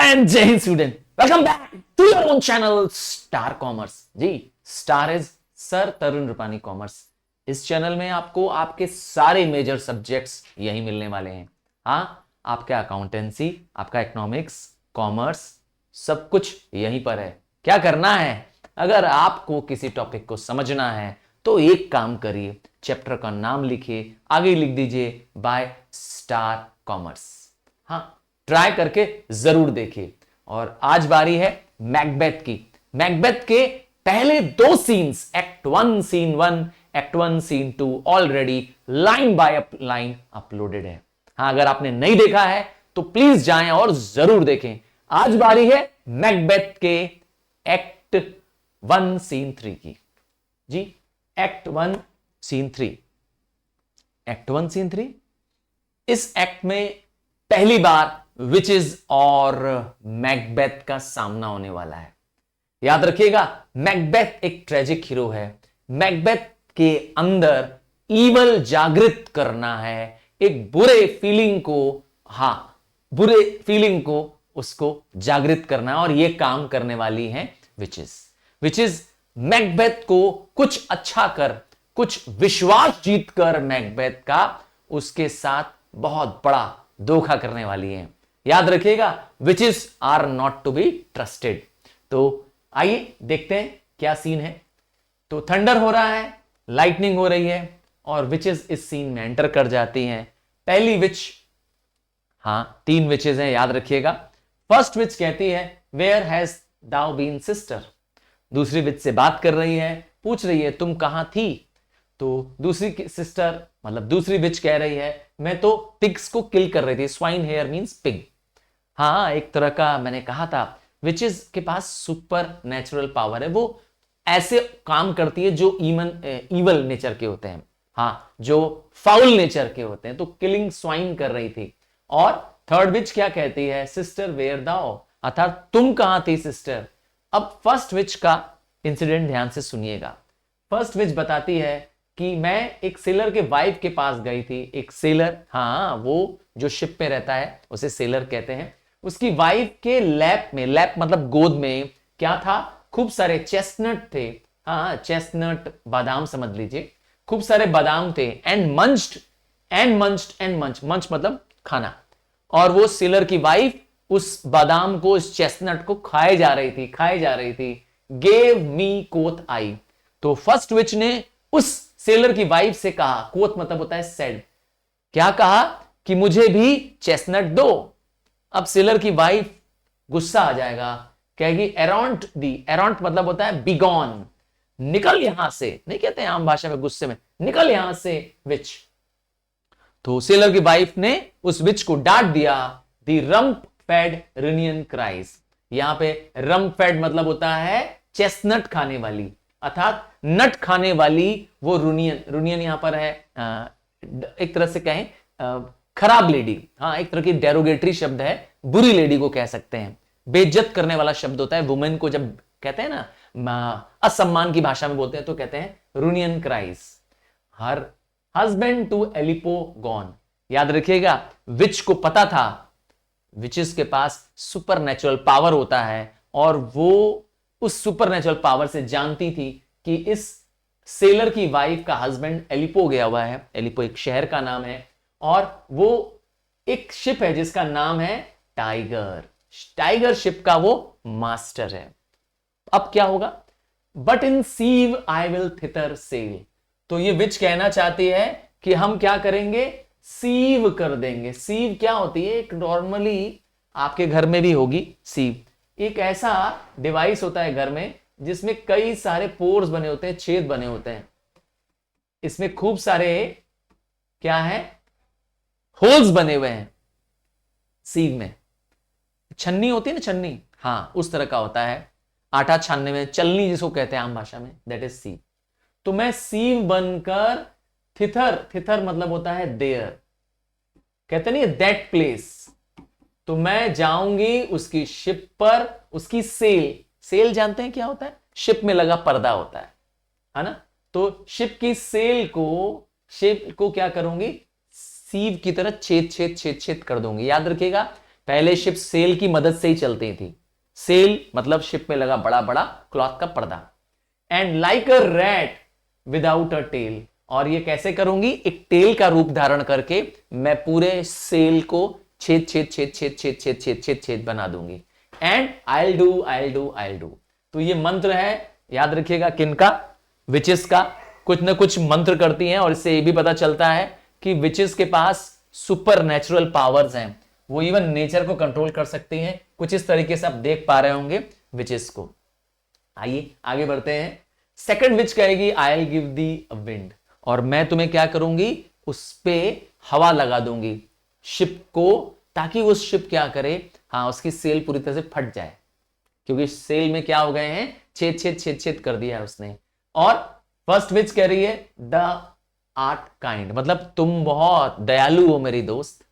And Jai Hind student, welcome back to your own channel Star Commerce. जी, Star is sir Tarun Rupani commerce. इस channel में आपको आपके सारे मेजर सब्जेक्ट्स यही मिलने वाले हैं। हाँ, आपका अकाउंटेंसी, आपका इकोनॉमिक्स, कॉमर्स, सब कुछ यहीं पर है। क्या करना है? अगर आपको किसी टॉपिक को समझना है तो एक काम करिए, चैप्टर का नाम लिखिए, आगे लिख दीजिए बाय स्टार कॉमर्स। हाँ, ट्राई करके जरूर देखिए। और आज बारी है मैकबेथ की। मैकबेथ के पहले दो scenes, act 1 scene 1, act 1 scene 2 already line by line uploaded है। हाँ, अगर आपने नहीं देखा है तो प्लीज जाएं और जरूर देखें। आज बारी है मैकबेथ के एक्ट 1 सीन 3 की। जी, एक्ट 1 सीन 3। एक्ट 1 सीन 3, इस एक्ट में पहली बार विचेस और मैकबेथ का सामना होने वाला है। याद रखिएगा, मैकबेथ एक ट्रेजिक हीरो है। मैकबेथ के अंदर ईवल जागृत करना है, एक बुरे फीलिंग को, बुरे फीलिंग को उसको जागृत करना है, और ये काम करने वाली है विचेस। विचेस मैकबेथ को कुछ अच्छा कर, कुछ विश्वास जीत कर मैकबेथ का उसके साथ बहुत बड़ा धोखा करने वाली है। याद रखिएगा, witches are not to be trusted. तो आइए देखते हैं क्या सीन है। तो थंडर हो रहा है, लाइटनिंग हो रही है, और विचेस इस सीन में एंटर कर जाती हैं। पहली विच, तीन विचेस हैं, याद रखिएगा। फर्स्ट विच कहती है, where hast thou been sister. दूसरी विच से बात कर रही है, पूछ रही है तुम कहां थी। तो दूसरी सिस्टर मतलब दूसरी विच कह रही है, मैं तो पिग्स को किल कर रही थी। Swine here means pig. हाँ, एक तरह का मैंने कहा था, विचेस के पास सुपर नेचुरल पावर है। वो ऐसे काम करती है जो ईवल नेचर के होते हैं, जो फाउल नेचर के होते हैं। तो किलिंग स्वाइन कर रही थी। और थर्ड विच क्या कहती है, सिस्टर वेयर दाओ, अर्थात तुम कहां थी सिस्टर। अब फर्स्ट विच का इंसिडेंट ध्यान से सुनिएगा। फर्स्ट विच बताती है कि मैं एक सेलर के वाइफ के पास गई थी। एक सेलर, वो जो शिप में रहता है उसे सेलर कहते हैं। उसकी वाइफ के लैप में, लैप मतलब गोद में क्या था, खूब सारे चेस्टनट थे। चेस्टनट बादाम समझ लीजिए, खूब सारे बादाम थे। एंड मंच्ड मंच मतलब खाना। और वो सेलर की वाइफ उस बादाम को, उस चेस्टनट को खाए जा रही थी। गेव मी कोथ आई। तो फर्स्ट विच ने उस सेलर की वाइफ से कहा, कोथ मतलब होता है सेड, क्या कहा कि मुझे भी चेस्टनट दो। अब सेलर की वाइफ गुस्सा आ जाएगा, कहेगी एराउंड दी। एराउंड मतलब होता है बिगॉन, निकल यहां से। नहीं कहते हैं आम भाषा में गुस्से में, निकल यहां से विच। तो सेलर की वाइफ ने उस विच को डांट दिया। दी रम्प फेड रुनियन क्राइज। यहां पे रम्प फेड मतलब होता है चेस्टनट खाने वाली, अर्थात नट खाने वाली वो रुनियन यहां पर है एक तरह से कहें खराब लेडी। एक तरह की डेरोगेटरी शब्द है, बुरी लेडी को कह सकते हैं। बेइज्जत करने वाला शब्द होता है। वुमेन को जब कहते हैं ना, असम्मान की भाषा में बोलते हैं तो कहते हैं ronyon cries. Her husband to Aleppo gone. याद रखिएगा, विच को पता था विचेस के पास सुपर नेचुरल पावर होता है, और वो उस सुपरनेचुरल पावर से जानती थी कि इस सेलर की वाइफ का हस्बैंड एलिपो गया हुआ है। एलिपो एक शहर का नाम है, और वो एक शिप है जिसका नाम है टाइगर। टाइगर शिप का वो मास्टर है। अब क्या होगा, but in sieve I will thither sail. तो ये विच कहना चाहती है कि हम क्या करेंगे, सीव कर देंगे। सीव क्या होती है, एक नॉर्मली आपके घर में भी होगी सीव। एक ऐसा डिवाइस होता है घर में जिसमें कई सारे पोर्स बने होते हैं, छेद बने होते हैं। इसमें खूब सारे क्या है, होल्स बने हुए हैं सीव में। छन्नी होती है ना, छन्नी, उस तरह का होता है। आटा छानने में चलनी जिसको कहते हैं आम भाषा में, दैट इज सीव। तो मैं सीव बनकर थिथर मतलब होता है देयर, कहते नहीं दैट प्लेस। तो मैं जाऊंगी उसकी शिप पर। उसकी सेल जानते हैं क्या होता है, शिप में लगा पर्दा होता है ना। तो शिप की सेल को क्या करूंगी, सीव की तरह छेद कर दूंगी। याद रखिएगा, पहले शिप सेल की मदद से ही चलती थी। सेल मतलब शिप में लगा बड़ा बड़ा क्लॉथ का पर्दा। And like a rat without a tail, और ये कैसे करूंगी, एक टेल का रूप धारण करके मैं पूरे सेल को छेद छेद छेद छेद छेद छेद छेद छेद छेद बना दूंगी। And I do. तो ये मंत्र है, याद रखिएगा किनका, विचेस का। कुछ ना कुछ मंत्र करती हैं, और इससे ये भी पता चलता है कि विचेस के पास सुपर नेचुरल पावर्स हैं, वो इवन नेचर को कंट्रोल कर सकती हैं। कुछ इस तरीके से आप देख पा रहे होंगे विचेस को। आइए आगे बढ़ते हैं। सेकंड विच कहेगी I will give the wind, और मैं तुम्हें क्या करूंगी, उस पे हवा लगा दूंगी शिप को, ताकि वो शिप क्या करे, हाँ उसकी सेल पूरी तरह से फट जाए, क्योंकि सेल में क्या हो गए हैं, छेद छेद छेद छेद कर दिया है उसने। और फर्स्ट विच कह रही है द आर्ट काइंड, मतलब तुम बहुत दयालु हो मेरी दोस्त।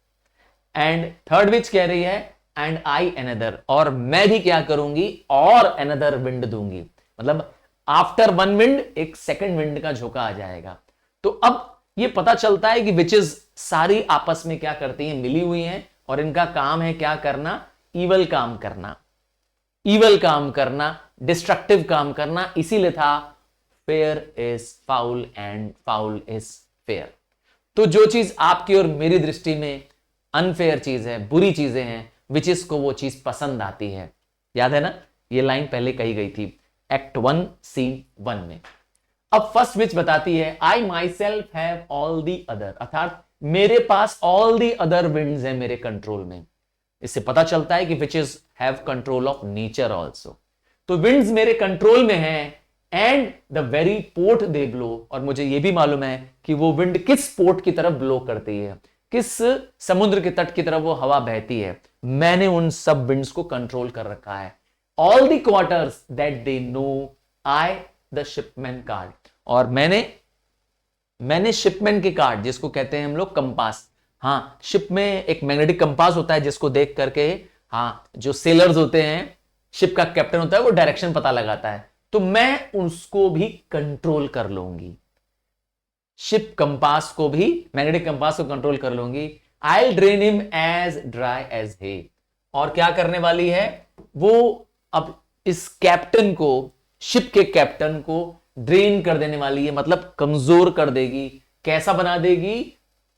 एंड थर्ड विच कह रही है एंड आई अनदर, और मैं भी क्या करूंगी, और अनदर विंड दूंगी, मतलब आफ्टर वन विंड एक सेकंड विंड का झोंका आ जाएगा। तो अब ये पता चलता है कि विचेस सारी आपस में क्या करती हैं, मिली हुई हैं, और इनका काम है क्या करना, ईवल काम करना, ईवल काम करना, डिस्ट्रक्टिव काम करना। इसीलिए था fair is foul and foul is fair. तो जो चीज आपकी और मेरी दृष्टि में अनफेयर चीज है, बुरी चीजें हैं, विचेस को वो चीज पसंद आती है। याद है ना, ये लाइन पहले कही गई थी एक्ट 1 सीन 1 में। अब फर्स्ट विच बताती है I myself have all the other, अर्थात मेरे पास ऑल दी अदर विंड्स हैं मेरे कंट्रोल में। इससे पता चलता है कि witches have control of nature also. तो विंड्स मेरे कंट्रोल में हैं, and the very port they blow, और मुझे यह भी मालूम है कि वो विंड किस पोर्ट की तरफ ब्लो करती है, किस समुद्र के तट की तरफ वो हवा बहती है। मैंने उन सब विंड्स को कंट्रोल कर रखा है। All the quarters that they know I the Shipman card, और मैंने शिपमैन के कार्ड, जिसको कहते हैं हम लोग कंपास, हाँ शिप में एक मैग्नेटिक कंपास होता है जिसको देख करके, हाँ जो सेलर्स होते हैं, शिप का कैप्टन होता है, वो डायरेक्शन पता लगाता है, तो मैं उसको भी कंट्रोल कर लूंगी, शिप कंपास को भी, मैग्नेटिक कंपास को कंट्रोल कर लूंगी। I drain him as dry as hay, और क्या करने वाली है वो, अब इस कैप्टन को, शिप के कैप्टन को ड्रेन कर देने वाली है, मतलब कमजोर कर देगी। कैसा बना देगी,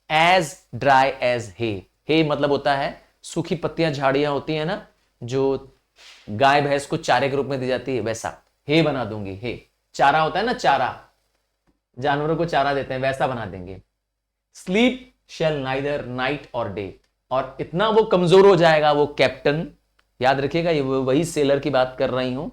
एज ड्राई एज हे। हे मतलब होता है सूखी पत्तियां, झाड़ियां होती है ना, जो गाय भैंस को चारे के रूप में दी जाती है, वैसा हे बना दूंगी। हे चारा होता है ना, चारा जानवरों को चारा देते हैं, वैसा बना देंगे। स्लीप शेल नाइदर नाइट और डे, और इतना वो कमजोर हो जाएगा वो कैप्टन, याद रखिएगा ये वही सेलर की बात कर रही हूं,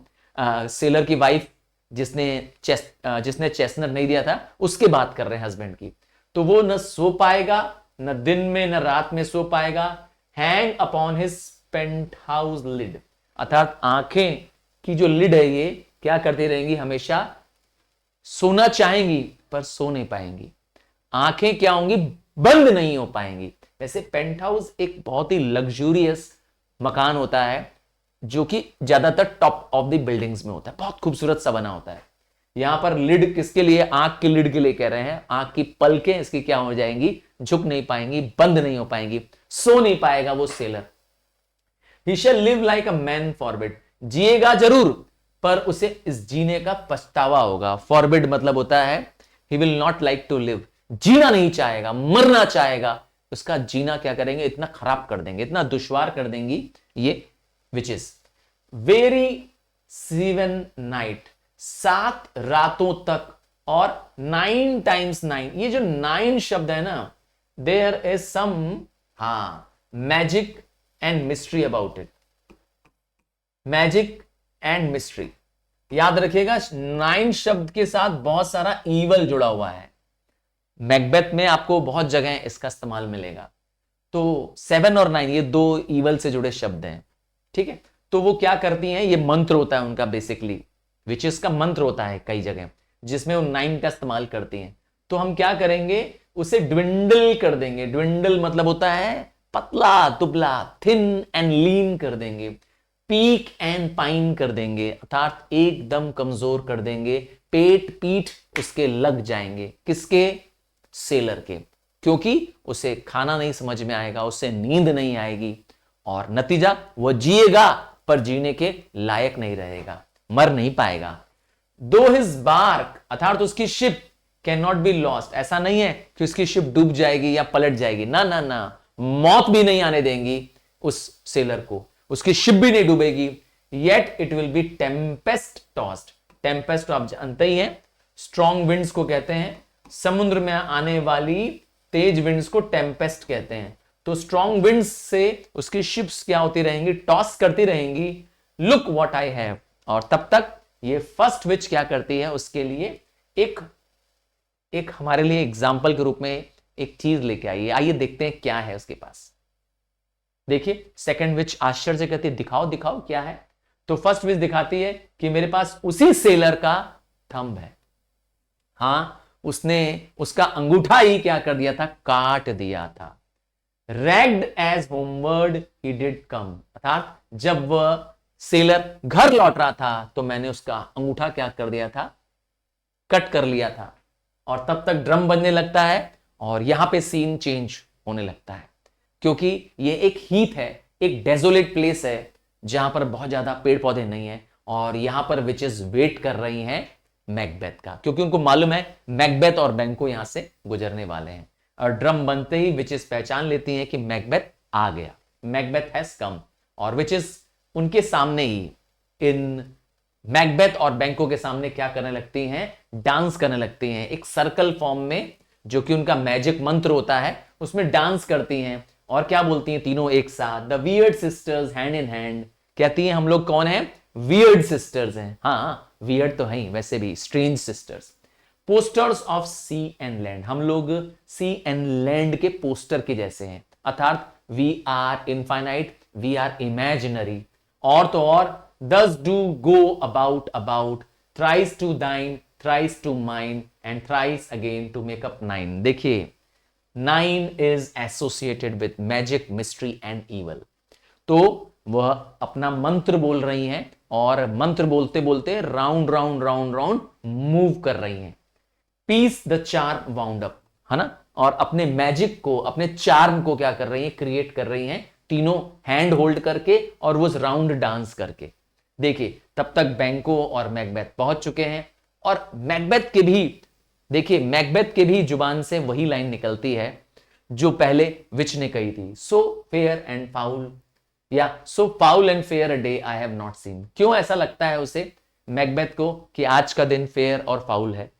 सेलर की वाइफ जिसने चेस्टनट नहीं दिया था, उसके बात कर रहे हैं, हस्बैंड की। तो वो न सो पाएगा, न दिन में न रात में सो पाएगा। Hang upon his penthouse lid, अर्थात आंखें की जो लिड है ये क्या करती रहेंगी, हमेशा सोना चाहेंगी पर सो नहीं पाएंगी, आंखें क्या होंगी, बंद नहीं हो पाएंगी। वैसे पेंट हाउस एक बहुत ही लग्जूरियस मकान होता है, जो कि ज्यादातर टॉप ऑफ द बिल्डिंग्स में होता है, बहुत खूबसूरत सा बना होता है। यहां पर लिड किसके लिए, आंख की लिड के लिए कह रहे हैं। आंख की पलकें इसकी क्या हो जाएंगी, झुक नहीं पाएंगी, बंद नहीं हो पाएंगी, सो नहीं पाएगा वो sailor. He shall live like a man forbid, जिएगा जरूर पर उसे इस जीने का पछतावा होगा। फॉरबिड मतलब होता है he will not like to live, जीना नहीं चाहेगा, मरना चाहेगा, उसका जीना क्या करेंगे, इतना खराब कर देंगे, इतना दुश्वार कर देंगी ये विचेस। वेरी 7 नाइट, 7 रातों तक, और 9 टाइम्स 9, ये जो 9 शब्द है ना, there is some magic and mystery about it, magic and mystery. याद रखिएगा 9 शब्द के साथ बहुत सारा ईवल जुड़ा हुआ है। मैकबेथ में आपको बहुत जगह इसका इस्तेमाल मिलेगा। तो 7 और 9 ये 2 ईवल से जुड़े शब्द हैं, ठीक है। तो वो क्या करती हैं, ये मंत्र होता है उनका, बेसिकली विचेस का मंत्र होता है कई जगह, जिसमें वो 9 का इस्तेमाल करती हैं। तो हम क्या करेंगे, उसे ड्विंडल कर देंगे। ड्विंडल मतलब होता है पतला दुबला, थिन एंड लीन कर देंगे, पीक एंड पाइन कर देंगे, अर्थात एकदम कमजोर कर देंगे, पेट पीठ उसके लग जाएंगे, किसके, सेलर के, क्योंकि उसे खाना नहीं समझ में आएगा, उसे नींद नहीं आएगी, और नतीजा वो जिएगा पर जीने के लायक नहीं रहेगा, मर नहीं पाएगा। दो हिज बार्क अर्थात उसकी ship can not be lost, ऐसा नहीं है कि उसकी शिप डूब जाएगी या पलट जाएगी, ना ना ना, मौत भी नहीं आने देंगी उस सेलर को, उसकी शिप भी नहीं डूबेगी। Yet it will be tempest tossed, tempest आप जानते ही हैं, स्ट्रॉन्ग विंड्स को कहते हैं, समुद्र में आने वाली तेज विंड्स को टेम्पेस्ट कहते हैं। तो स्ट्रॉन्ग विंड्स से उसकी शिप्स क्या होती रहेंगी, टॉस करती रहेंगी, लुक व्हाट आई हैव। और तब तक ये फर्स्ट विच क्या करती है, उसके लिए एक हमारे लिए एग्जाम्पल के रूप में एक चीज लेके आई है। आइए देखते हैं क्या है उसके पास। देखिए सेकंड विच आश्चर्य से कहती है दिखाओ दिखाओ क्या है। तो फर्स्ट विच दिखाती है कि मेरे पास उसी सेलर का थंब है। हां, उसने उसका अंगूठा ही क्या कर दिया था, काट दिया था। Ragged as homeward he did come, अर्थात जब वह सेलर घर लौट रहा था तो मैंने उसका अंगूठा क्या कर दिया था, कट कर लिया था। और तब तक ड्रम बजने लगता है और यहां पे सीन चेंज होने लगता है, क्योंकि ये एक हीथ है, एक डेजोलेट प्लेस है जहां पर बहुत ज्यादा पेड़ पौधे नहीं है और यहां पर विचेस वेट कर रही हैं मैकबेथ का, क्योंकि उनको मालूम है मैकबेथ और बैंको यहां से गुजरने वाले हैं। और ड्रम बनते ही विचेस पहचान लेती हैं कि मैकबेथ आ गया, मैकबेथ हैज कम, और विचेस उनके सामने ही इन मैकबेथ और बैंको के सामने क्या करने लगती हैं, डांस करने लगती हैं, एक सर्कल फॉर्म में, जो कि उनका मैजिक मंत्र होता है, उसमें डांस करती हैं। और क्या बोलती हैं तीनों एक साथ, the weird sisters hand in hand, कहती हैं हम लोग कौन है, वियर्ड सिस्टर्स हैं। हाँ, वियर्ड तो है वैसे भी, strange sisters. Posters of sea and land, हम लोग सी एंड लैंड के पोस्टर के जैसे हैं, अर्थात we are infinite, we are imaginary. और तो और thus do go about thrice to thine, thrice to mine and thrice again to make up nine। देखिए 9 is associated with magic, mystery and evil। तो वह अपना मंत्र बोल रही हैं और मंत्र बोलते बोलते round round round round move कर रही हैं। Peace the charm wound up, है ना, और अपने मैजिक को, अपने चार्म को क्या कर रही हैं, क्रिएट कर रही हैं, तीनों हैंड होल्ड करके और वो राउंड डांस करके। देखिए तब तक बैंको और मैकबेथ पहुंच चुके हैं और मैकबेथ के भी, देखिए मैकबेथ के भी जुबान से वही लाइन निकलती है जो पहले विच ने कही थी, सो फेयर एंड फाउल, या so foul and fair a day I have not seen. क्यों ऐसा लगता है उसे, मैकबेथ को, कि आज का दिन फेयर और फाउल है?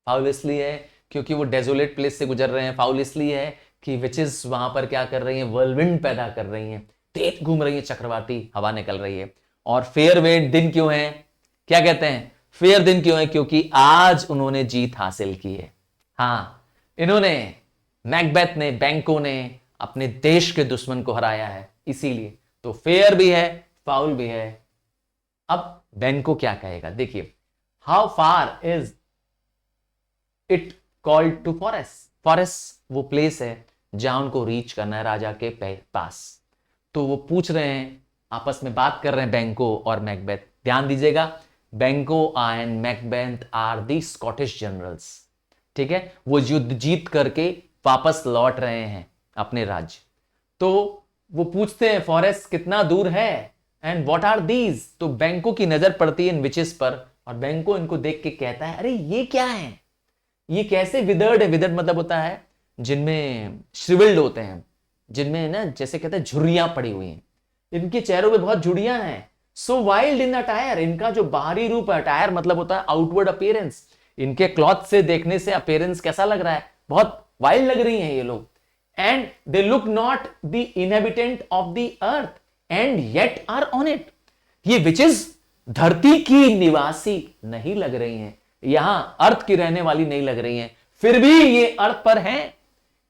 फाउल इसलिए है क्योंकि वो डेजोलेट प्लेस से गुजर रहे हैं, फाउल इसलिए है कि विचेस वहां पर क्या कर रही हैं, वर्लविंड पैदा कर रही हैं, तेज घूम रही है, चक्रवाती हवा निकल रही है। और फेयर वेट दिन क्यों है, क्या कहते हैं, फेयर दिन क्यों है, क्योंकि आज उन्होंने जीत हासिल की है। हां, इन्होंने, मैकबेथ ने, बैंको ने अपने देश के दुश्मन को हराया है, इसीलिए तो फेयर भी है, फाउल भी है। अब बैंको क्या कहेगा, देखिए, how far is it called to forest, forest वो प्लेस है जहां उनको रीच करना है राजा के पास। तो वो पूछ रहे हैं, आपस में बात कर रहे हैं बैंको और मैकबेथ। ध्यान दीजिएगा, Banquo and Macbeth are the Scottish generals, ठीक है, वो युद्ध जीत करके वापस लौट रहे हैं अपने राज्य। तो वो पूछते हैं फॉरेस्ट कितना दूर है एंड व्हाट आर दीज। तो बैंको की नजर पड़ती है इन विचेस पर और बैंको इनको देख के कहता है, अरे ये क्या है, ये कैसे विदर्ड है। विदर्ड मतलब होता है जिनमें श्रिविल्ड होते हैं, जिनमें ना जैसे कहते हैं झुर्रियां पड़ी हुई हैं, इनके चेहरों पे बहुत झुर्रियां हैं। सो वाइल्ड इन अटायर, इनका जो बाहरी रूप है, अटायर मतलब होता है आउटवर्ड अपीयरेंस, इनके क्लॉथ से देखने से अपीयरेंस कैसा लग रहा है, बहुत वाइल्ड लग रही हैं ये लोग। And they look not the inhabitant of the earth and yet are on it, ये विचेस धरती की निवासी नहीं लग रही हैं, यहां अर्थ की रहने वाली नहीं लग रही हैं, फिर भी ये अर्थ पर हैं।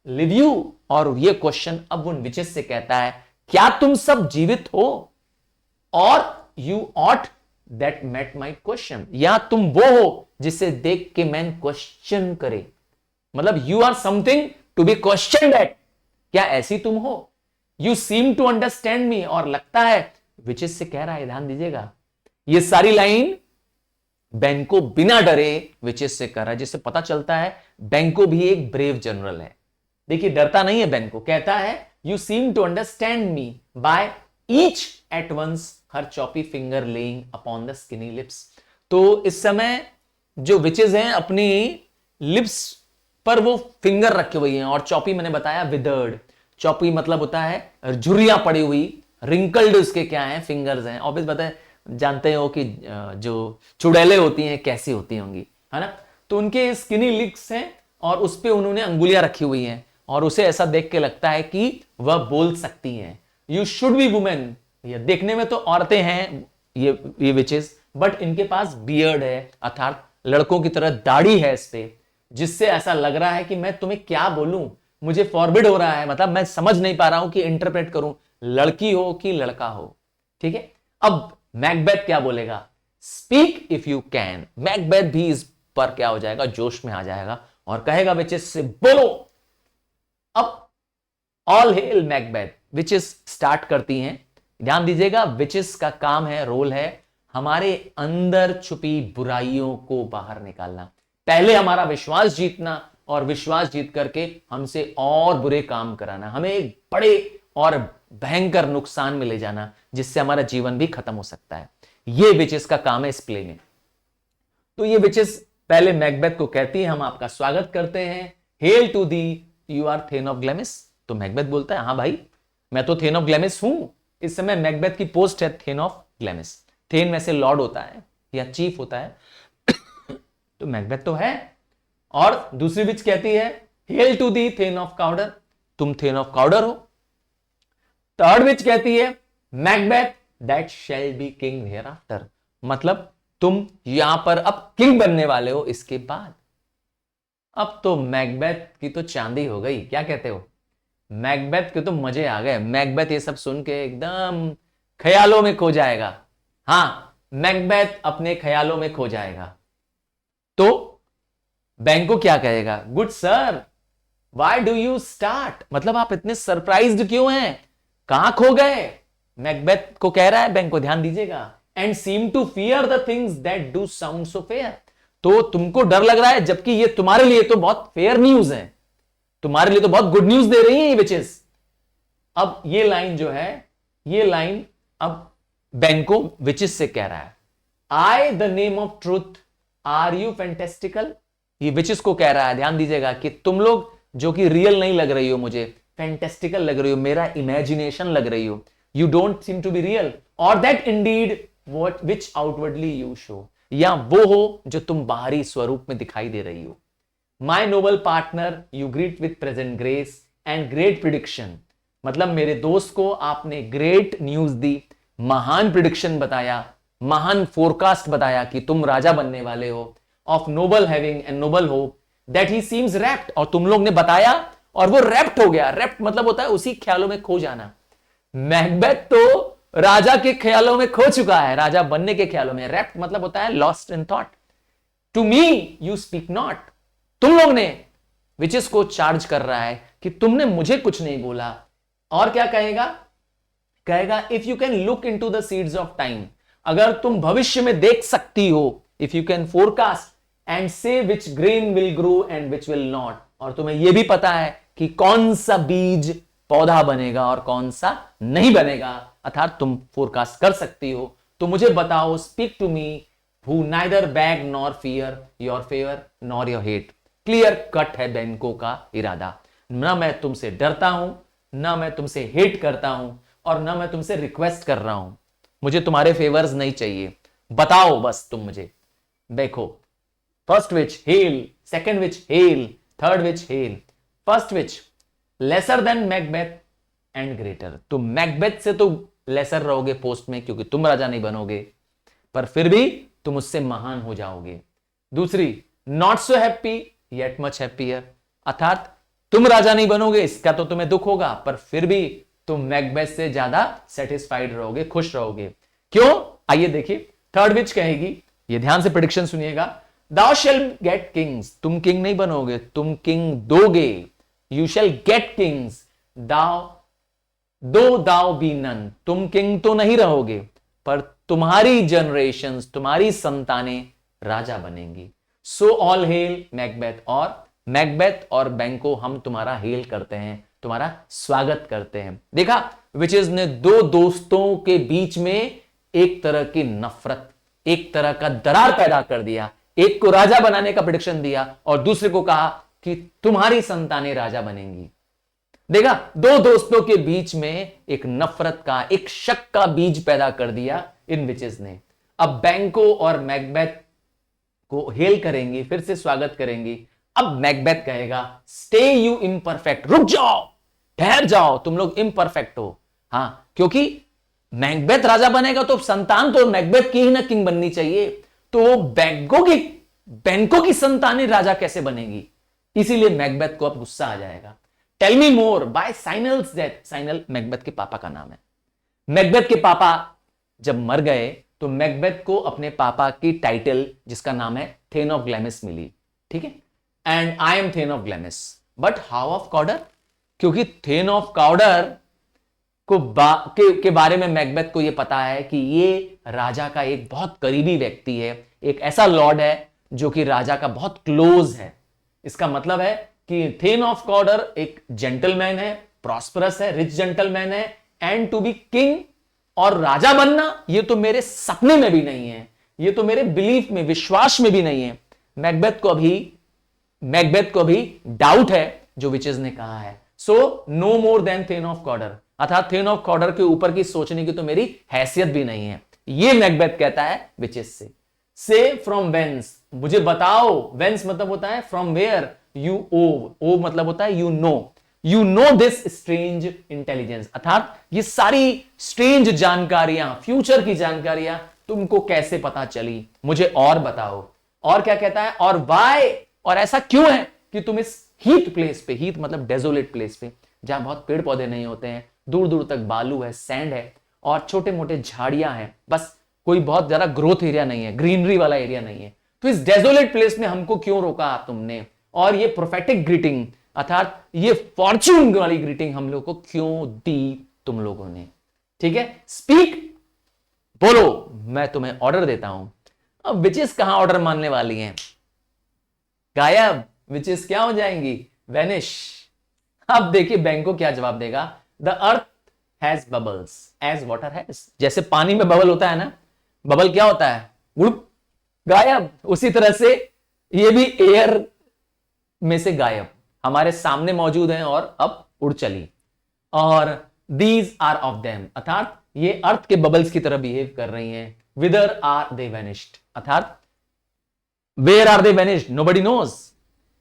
लिव यू, और ये क्वेश्चन अब उन विचेस से कहता है, क्या तुम सब जीवित हो, और you aught that man may question, या तुम वो हो जिसे देख के मैन क्वेश्चन करे, मतलब you are something to be question at, क्या ऐसी तुम हो। You seem to understand me, और लगता है विचेस से कह रहा है, ध्यान दीजिएगा, ये सारी लाइन बैंको बिना डरे विचेस से कर रहा है, जिससे पता चलता है बैंको भी एक ब्रेव जनरल है। देखिए डरता नहीं है बैंको, कहता है you seem to understand me, by each at once her choppy finger laying upon the skinny lips. तो इस समय जो विचेज हैं अपनी लिप्स पर वो फिंगर रखे हुई हैं, और चॉपी मैंने बताया विदर्ड, चॉपी मतलब होता है झुर्रियां पड़ी हुई, रिंकल्ड उसके क्या है फिंगर्स हैं। ऑब्वियस बताए, जानते हो कि जो चुड़ैलें होती हैं कैसी होती होंगी, है ना। तो उनके स्किनी लिप्स हैं और उस पे उन्होंने अंगुलियां रखी हुई हैं, और उसे ऐसा देख के लगता है कि वह बोल सकती हैं। यू शुड बी वुमेन, ये देखने में तो औरतें हैं ये विचेस, बट इनके पास बियर्ड है, अर्थात लड़कों की तरह दाढ़ी है इस पे, जिससे ऐसा लग रहा है कि मैं तुम्हें क्या बोलूं, मुझे फॉरबिड हो रहा है, मतलब मैं समझ नहीं पा रहा हूं कि इंटरप्रेट करूं, लड़की हो कि लड़का हो। ठीक है, अब मैकबेथ क्या बोलेगा, speak if you can. Macbeth भी इस पर क्या हो जाएगा, जोश में आ जाएगा और कहेगा विचेस से बोलो। अब all hello Macbeth, witches start करती हैं। ध्यान दीजिएगा, विचेस का काम है, रोल है हमारे अंदर छुपी बुराइयों को बाहर निकालना। पहले हमारा विश्वास जीतना, और विश्वास जीत करके हमसे और बुरे काम कराना, हमें एक बड़े और भयंकर नुकसान में ले जाना, जिससे हमारा जीवन भी खत्म हो सकता है। यह विचेस का काम है इस प्ले में। तो ये विचेस पहले मैकबेथ को कहती है, हम आपका स्वागत करते हैं, hail to thee, you are thane of Glamis. तो मैकबेथ बोलता है, हाँ भाई मैं तो थेन ऑफ ग्लेमिस हूं। इस समय मैकबेथ की पोस्ट है थेन ऑफ ग्लेमिस। थेन में से लॉर्ड होता है या चीफ होता है तो मैकबेथ तो है। और दूसरी विच कहती है, hail to thee thane of Cawdor, तुम थेन ऑफ काउडर हो। थर्ड विच कहती है, Macbeth that shall be king hereafter, मतलब तुम यहां पर अब किंग बनने वाले हो इसके बाद। अब तो मैकबेथ की तो चांदी हो गई, क्या कहते हो, मैकबेथ के तो मजे आ गए। मैकबेथ ये सब सुन के एकदम ख्यालों में खो जाएगा। हां, मैकबेथ अपने ख्यालों में खो जाएगा। तो बैंको क्या कहेगा, good sir why do you start, मतलब आप इतने सरप्राइज्ड क्यों हैं, कहां खो गए। मैकबेथ को कह रहा है बैंको, ध्यान दीजिएगा, and seem to fear the things that do sound so fair. तो तुमको डर लग रहा है, जबकि ये तुम्हारे लिए तो बहुत फेयर न्यूज है, तुम्हारे लिए तो बहुत गुड न्यूज दे रही है ये विचेस। अब ये लाइन जो है, ये लाइन अब बैंको विचेस से कह रहा है, I the name of truth are you fantastical. ये विचेस को कह रहा है, ध्यान दीजिएगा, कि तुम लोग जो कि रियल नहीं लग रही हो मुझे, फैंटेस्टिकल लग रही हो, मेरा इमेजिनेशन लग रही हो, you don't seem to be real, और that indeed what which outwardly you show, या वो हो जो तुम बाहरी स्वरूप में दिखाई दे रही हो। My noble partner you greet with present grace and great prediction, मतलब मेरे दोस्त को आपने ग्रेट न्यूज दी, महान प्रिडिक्शन बताया, महान फोरकास्ट बताया कि तुम राजा बनने वाले हो, of noble having and noble hope that he seems rapt, और तुम लोग ने बताया और वो रैप्ट हो गया। रैप्ट मतलब होता है उसी ख्यालों में खो जाना। मैकबेथ तो राजा के ख्यालों में खो चुका है, राजा बनने के ख्यालों में। रैप्ट मतलब होता है lost in thought. To me you speak not, तुम लोग ने, विचेस को चार्ज कर रहा है कि तुमने मुझे कुछ नहीं बोला। और क्या कहेगा, कहेगा if you can look into the seeds of time, अगर तुम भविष्य में देख सकती हो, if you can forecast and say which grain will grow and which will not, और तुम्हें यह भी पता है कि कौन सा बीज पौधा बनेगा और कौन सा नहीं बनेगा, अर्थात तुम फोरकास्ट कर सकती हो, तो मुझे बताओ, speak to me who neither beg nor fear your favour nor your hate. Clear cut है बैंको का इरादा, ना मैं तुमसे डरता हूं, ना मैं तुमसे हेट करता हूं, और ना मैं तुमसे रिक्वेस्ट कर रहा हूं, मुझे तुम्हारे फेवर्स नहीं चाहिए, बताओ बस तुम मुझे। देखो, first which hello, second which hello, third which hello. First which lesser than Macbeth and greater, तुम मैकबेथ से तो लेसर रहोगे पोस्ट में क्योंकि तुम राजा नहीं बनोगे, पर फिर भी तुम उससे महान हो जाओगे। दूसरी, not so happy yet much happier, अर्थात तुम राजा नहीं बनोगे इसका तो तुम्हें दुख होगा, पर फिर भी तुम मैकबेथ से ज्यादा सेटिस्फाइड रहोगे, खुश रहोगे। क्यों, आइए देखिए। थर्ड विच कहेगी, ये ध्यान से प्रेडिक्शन सुनिएगा, दाउ शेल गेट किंग्स, तुम किंग नहीं बनोगे, तुम किंग दोगे, यू शेल गेट किंग्स, दाउ दो दाउ बी नन, तुम किंग तो नहीं रहोगे, पर तुम्हारी जनरेशंस, तुम्हारी संतानें राजा बनेंगी। सो ऑल हेल मैकबेथ, और मैकबेथ और बैंको हम तुम्हारा हेल करते हैं, तुम्हारा स्वागत करते हैं। देखा, विचेस ने दो दोस्तों के बीच में एक तरह की नफरत, एक तरह का दरार पैदा कर दिया। एक को राजा बनाने का प्रेडिक्शन दिया और दूसरे को कहा कि तुम्हारी संतानें राजा बनेंगी। देखा, दो दोस्तों के बीच में एक नफरत का, एक शक का बीज पैदा कर दिया इन विचेस ने। अब बैंको और मैकबेथ को हेल करेंगी, फिर से स्वागत करेंगी। अब मैकबेथ कहेगा स्टे यू इम्परफेक्ट, रुक जाओ, ठहर जाओ, तुम लोग इम्परफेक्ट हो। हां, क्योंकि मैकबेथ राजा बनेगा तो संतान तो मैकबेथ की ही ना किंग बननी चाहिए, तो बैंको की संतानें राजा कैसे बनेगी? इसीलिए मैकबेथ को अब गुस्सा आ जाएगा। Tell me more by Sinel's death. Sinel Macbeth के पापा का नाम है। मैकबेथ के पापा जब मर गए तो मैकबेथ को अपने पापा की टाइटल, जिसका नाम है थेन ऑफ ग्लैमिस, मिली। ठीक है, and I am thane of Glamis, but how of Cawdor? क्योंकि थेन ऑफ कॉडर के बारे में मैकबेथ को यह पता है कि ये राजा का एक बहुत करीबी व्यक्ति है, एक ऐसा लॉर्ड है जो कि राजा का बहुत क्लोज है। इसका मतलब है कि थेन ऑफ कॉडर एक जेंटलमैन है, प्रॉस्परस है, रिच जेंटलमैन है, एंड टू बी किंग और राजा बनना ये तो मेरे सपने में भी नहीं है, ये तो मेरे बिलीफ में, विश्वास में भी नहीं है। मैकबेथ को अभी डाउट है जो विचेस ने कहा है। So no more than thane of Cawdor, अर्थात थेन ऑफ कॉडर के ऊपर की सोचने की तो मेरी हैसियत भी नहीं है, ये मैकबेथ कहता है विचेस से फ्रॉम वेंस, मुझे बताओ। वेंस मतलब होता है फ्रॉम वेयर, यू ओ मतलब होता है you know this strange intelligence, अर्थात ये सारी स्ट्रेंज जानकारियां, फ्यूचर की जानकारियां तुमको कैसे पता चली, मुझे और बताओ। और क्या कहता है, और वाई, और ऐसा क्यों है कि तुम इस हीट प्लेस पे, हीट मतलब डेजोलेट प्लेस पे, जहां बहुत पेड़ पौधे नहीं होते हैं, दूर दूर तक बालू है, सैंड है और छोटे मोटे झाड़ियां हैं, बस कोई बहुत ज्यादा ग्रोथ एरिया नहीं है, ग्रीनरी वाला एरिया नहीं है, तो इस डेजोलेट प्लेस में हमको क्यों रोका तुमने? और ये प्रोफेटिक ग्रीटिंग, अर्थात ये फॉर्च्यून वाली ग्रीटिंग हम लोग को क्यों दी तुम लोगों ने? ठीक है, स्पीक, बोलो, मैं तुम्हें ऑर्डर देता हूं। अब विचेस कहां ऑर्डर मानने वाली हैं? गायब, विचेस क्या हो जाएंगी? वैनिश। अब देखिए बैंको क्या जवाब देगा, the earth has bubbles as water has, जैसे पानी में बबल होता है ना, बबल क्या होता है, उड़प, गायब, उसी तरह से ये भी एयर में से गायब, हमारे सामने मौजूद हैं और अब उड़ चली। और दीज आर ऑफ देम, अर्थात ये अर्थ के बबल्स की तरह बिहेव कर रही हैं। विदर आर दे वेनिश्ड, अर्थात where are they vanished, nobody knows.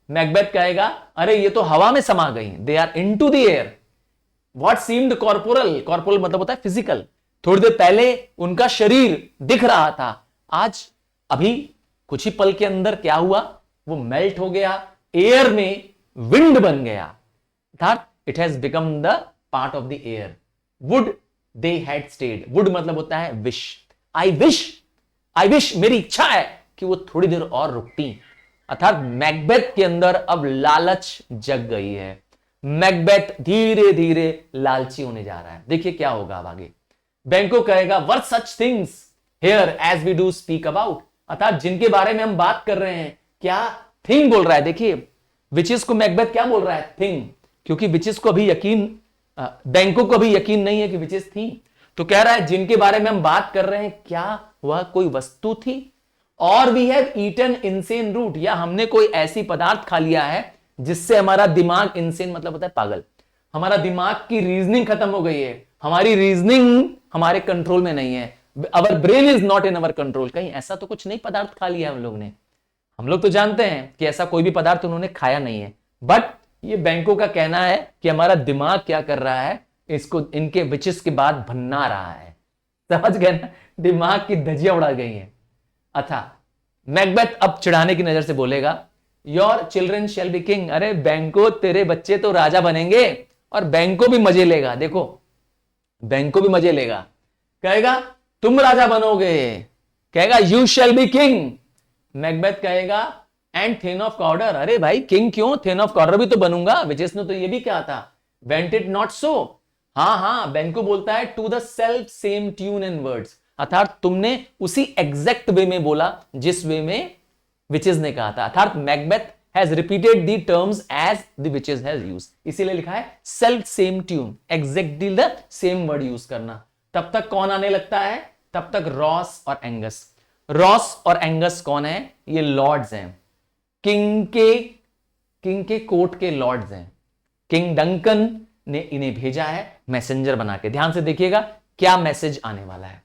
Macbeth कहेगा अरे ये तो हवा में समा गई, they are into the air. What seemed corporal, corporal मतलब होता है फिजिकल, थोड़ी देर पहले उनका शरीर दिख रहा था, आज अभी कुछ ही पल के अंदर क्या हुआ, वो मेल्ट हो गया, एयर में विंड बन गया, अर्थात it has become the part of the air. Would they had state, would मतलब होता है विश, आई विश, मेरी इच्छा है कि वो थोड़ी देर और रुकती, अर्थात मैकबेथ के अंदर अब लालच जग गई है। मैकबेथ धीरे धीरे लालची होने जा रहा है। देखिए क्या होगा अब आगे। बैंको कहेगा were such things here as we do speak about, अर्थात जिनके बारे में हम बात कर रहे हैं, क्या थिंग बोल रहा है। देखिए विचेस को मैकबेथ क्या बोल रहा है, थिंग, क्योंकि विचेस को अभी यकीन, बैंको को अभी यकीन नहीं है कि विचेस थी, तो कह रहा है जिनके बारे में हम बात कर रहे हैं, क्या वह कोई वस्तु थी? और we have eaten insane root, या हमने कोई ऐसी पदार्थ खा लिया है जिससे हमारा दिमाग, इंसेन मतलब होता है पागल, हमारा दिमाग की रीजनिंग खत्म हो गई है, हमारी रीजनिंग हमारे कंट्रोल में नहीं है, our brain is not in our control. कहीं ऐसा तो कुछ नहीं पदार्थ खा लिया हम लोग ने? हम लोग तो जानते हैं कि ऐसा कोई भी पदार्थ उन्होंने खाया नहीं है, बट ये बैंको का कहना है कि हमारा दिमाग क्या कर रहा है, इसको इनके विचेस के बाद भन्ना रहा है। समझ गए ना, दिमाग की धज्जियां उड़ा गई हैं। अच्छा, मैकबेथ अब चिढ़ाने की नजर से बोलेगा your children shell be king, अरे बैंको तेरे बच्चे तो राजा बनेंगे। और बैंको भी मजे लेगा, देखो बैंको भी मजे लेगा, कहेगा तुम राजा बनोगे, कहेगा you shall be king. Macbeth कहेगा एंड थेन ऑफ कॉर्डर, अरे भाई किंग क्यों, थेन ऑफ कॉर्डर भी तो बनूंगा, विचेस ने तो ये भी कहा था। वेंट इट नॉट सो, हाँ बैंको बोलता है to the selfsame tune and words, अर्थात तुमने उसी एग्जैक्ट वे में बोला जिस वे में विचेस ने कहा था, अर्थात Macbeth has repeated the terms as the witches has use, इसीलिए लिखा है selfsame tune, exactly the same word use करना। तब तक कौन आने लगता है? तब तक रॉस और एंगस। रॉस और एंगस कौन है? ये लॉर्ड्स हैं, किंग के कोर्ट के लॉर्ड्स हैं। किंग डंकन ने इन्हें भेजा है मैसेंजर बना के। ध्यान से देखिएगा क्या मैसेज आने वाला है।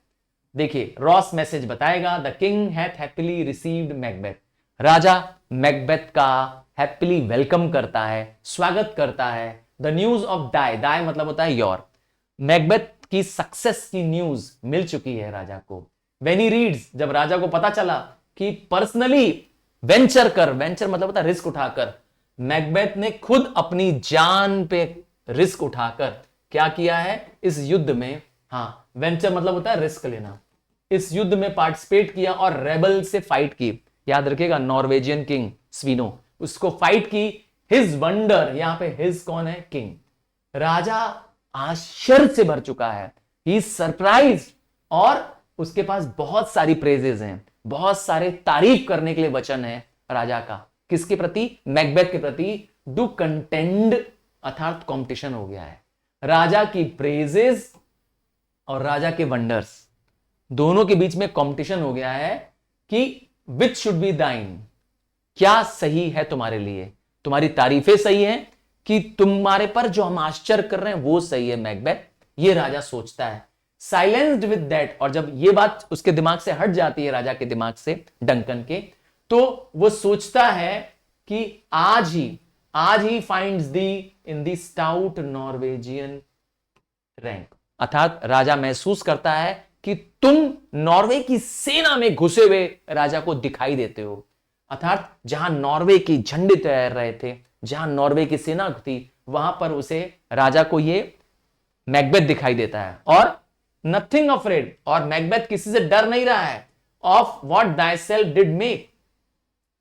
देखिए रॉस मैसेज बताएगा, the king hath happily received Macbeth. राजा मैकबेथ का हैप्पीली वेलकम करता है, स्वागत करता है। The news of thy, thy मतलब होता है योर, मैकबेथ की सक्सेस की न्यूज मिल चुकी है राजा को। व्हेन ही रीड्स, जब राजा को पता चला कि पर्सनली वेंचर कर, वेंचर मतलब होता है रिस्क उठाकर, मैकबेथ ने खुद अपनी जान पे रिस्क उठाकर क्या किया है इस युद्ध में। हाँ, वेंचर मतलब होता है रिस्क लेना। इस युद्ध में पार्टिसिपेट किया और रेबल से फाइट की। याद रखिएगा नॉर्वेजियन किंग स्वीनो, उसको फाइट की। हिज वंडर, यहां पे हिज कौन है? किंग। राजा आश्चर्य से भर चुका है, ही इज सरप्राइज, और उसके पास बहुत सारी प्रेजेस हैं, बहुत सारे तारीफ करने के लिए वचन है राजा का। किसके प्रति? मैकबेथ के प्रति। डू कंटेंड अर्थात कंपटीशन हो गया है। राजा की प्रेजेस और राजा के वंडर्स दोनों के बीच में कंपटीशन हो गया है कि विच शुड बी दाइन, क्या सही है तुम्हारे लिए, तुम्हारी तारीफें सही हैं कि तुम्हारे पर जो हम आश्चर्य कर रहे हैं वो सही है मैकबेथ, ये राजा सोचता है। साइलेंस्ड विद दैट, और जब ये बात उसके दिमाग से हट जाती है, राजा के दिमाग से, डंकन के, तो वो सोचता है कि आज he finds the in the stout Norwegian rank, अर्थात राजा महसूस करता है कि तुम नॉर्वे की सेना में घुसे हुए राजा को दिखाई देते हो। अर्थात जहां नॉर्वे की झंडे तैर रहे थे, जहां नॉर्वे की सेना थी, वहां पर उसे राजा को ये मैकबेथ दिखाई देता है। और नथिंग अफ्रेड, और मैकबेथ किसी से डर नहीं रहा है, of what thy self did make.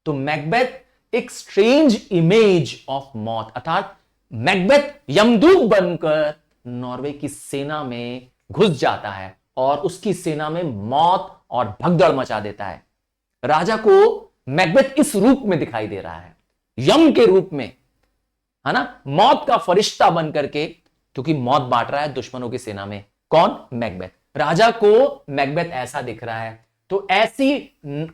तो मैकबेथ एक स्ट्रेंज इमेज ऑफ मौत, अर्थात मैकबेथ यमदूत बनकर नॉर्वे की सेना में घुस जाता है और उसकी सेना में मौत और भगदड़ मचा देता है। राजा को मैकबेथ इस रूप में दिखाई दे रहा है, यम के रूप में, है ना, मौत का फरिश्ता बन करके, क्योंकि मौत बांट रहा है दुश्मनों की सेना में। कौन? मैकबेथ। राजा को मैकबेथ ऐसा दिख रहा है। तो ऐसी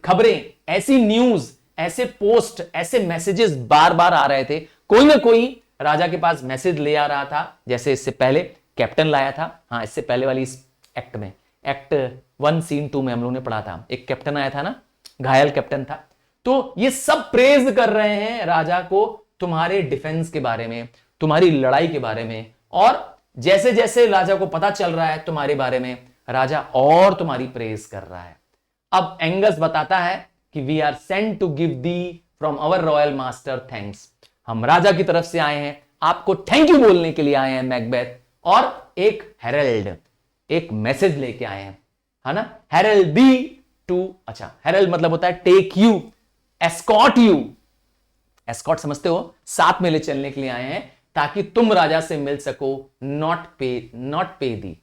खबरें, ऐसी न्यूज, ऐसे पोस्ट, ऐसे मैसेजेस बार बार आ रहे थे। कोई ना कोई राजा के पास मैसेज ले आ रहा था, जैसे इससे पहले कैप्टन लाया था। हाँ, इससे पहले वाली इस एक्ट में, एक्ट 1 सीन 2 में हम लोगों ने पढ़ा था, एक कैप्टन आया था ना, घायल कैप्टन था। तो ये सब प्रेज कर रहे हैं राजा को तुम्हारे डिफेंस के बारे में, तुम्हारी लड़ाई के बारे में। और जैसे जैसे राजा को पता चल रहा है तुम्हारे बारे में, राजा और तुम्हारी प्रेज कर रहा है। अब एंगस बताता है कि we are sent to give thee from our royal master thanks, हम राजा की तरफ से आए हैं, आपको थैंक यू बोलने के लिए आए हैं मैकबेथ। और एक हेरल्ड, एक मैसेज लेके आए हैं, है ना, हेरल्ड दी टू, अच्छा हेरल्ड मतलब होता है take you, escort you, escort समझते हो, साथ में ले चलने के लिए आए हैं ताकि तुम राजा से मिल सको, नॉट पे दी।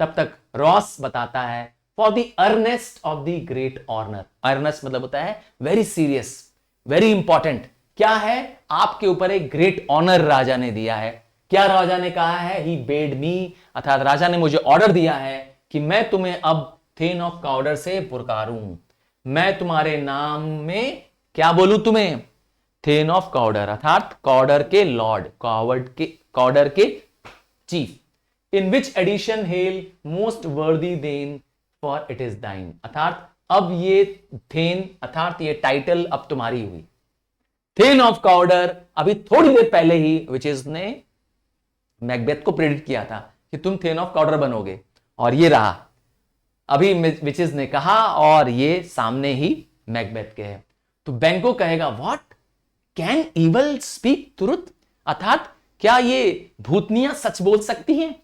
तब तक रॉस बताता है for the earnest of the great honour, earnest मतलब होता है वेरी सीरियस, वेरी इंपॉर्टेंट। क्या है? आपके ऊपर एक ग्रेट ऑनर राजा ने दिया है। क्या राजा ने कहा है? ही बेड मी, अर्थात राजा ने मुझे ऑर्डर दिया है कि मैं तुम्हें अब थेन ऑफ काउडर से पुरकारूं, मैं तुम्हारे नाम में क्या बोलूं तुम्हें? थेन ऑफ काउडर, अर्थात काउडर के लॉर्ड, काउडर के chief. In which edition hello most वर्दी then for it is thine, अर्थात अब ये थेन, अर्थात ये टाइटल अब तुम्हारी हुई। थेन ऑफ काउडर, अभी थोड़ी देर पहले ही विचेस ने मैकबेथ को प्रेडिक्ट किया था कि तुम थेन ऑफ काउडर बनोगे, और ये रहा, अभी विचेस ने कहा, और ये सामने ही मैकबेथ के है। तो बैंको कहेगा what can evil speak truth, अर्थात क्या ये भूतनियां सच बोल सकती हैं?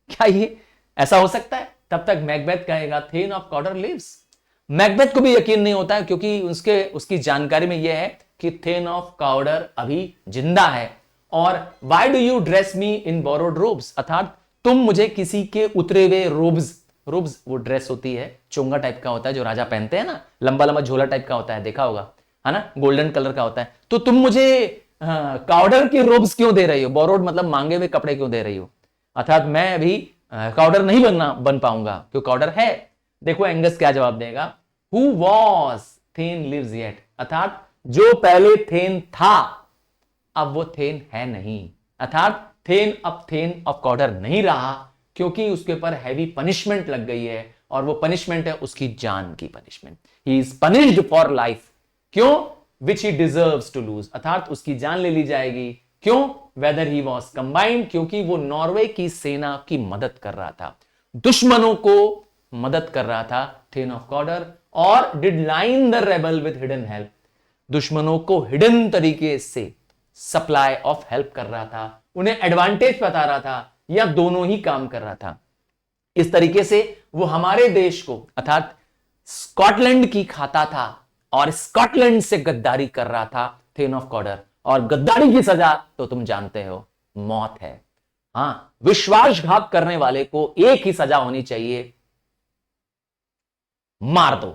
क्या ये ऐसा हो सकता है? तब तक मैकबेथ कहेगा थेन ऑफ काउडर लिव्स। मैकबेथ को भी यकीन नहीं होता है, क्योंकि उसकी जानकारी में यह है कि थेन ऑफ काउडर अभी जिंदा है। और why do you dress me in borrowed ropes, अर्थात तुम मुझे किसी के उतरे हुए रोब्स, वो ड्रेस होती है, चोंगा टाइप का होता है जो राजा पहनते हैं ना, लंबा लंबा झोला टाइप का होता है, देखा होगा, है ना, गोल्डन कलर का होता है। तो तुम मुझे काउडर की रोब्स क्यों दे रही हो, बोरोड मतलब मांगे हुए कपड़े क्यों दे रही हो, अर्थात मैं अभी काउडर नहीं बन पाऊंगा क्यों काउडर है। देखो एंगस क्या जवाब देगा, who was thane lives yet, अर्थात जो पहले थेन था अब वो थेन है नहीं, अर्थात थेन अब थेन ऑफ काउडर नहीं रहा क्योंकि उसके ऊपर हैवी पनिशमेंट लग गई है, और वो पनिशमेंट है उसकी जान की punishment. He is punished for life, क्यों, विच ही डिजर्व्स टू लूज, अर्थात उसकी जान ले ली जाएगी, क्यों, वेदर ही वॉज कंबाइंड, क्योंकि वो नॉर्वे की सेना की मदद कर रहा था, दुश्मनों को मदद कर रहा था थेन ऑफ काउडर, और did line the rebel with hidden help, दुश्मनों को हिडन तरीके से सप्लाई ऑफ हेल्प कर रहा था, उन्हें एडवांटेज बता रहा था, या दोनों ही काम कर रहा था। इस तरीके से वो हमारे देश को अर्थात स्कॉटलैंड की खाता था और स्कॉटलैंड से गद्दारी कर रहा था थेन ऑफ काउडर, और गद्दारी की सजा तो तुम जानते हो, मौत है। हां, विश्वासघात करने वाले को एक ही सजा होनी चाहिए, मार दो,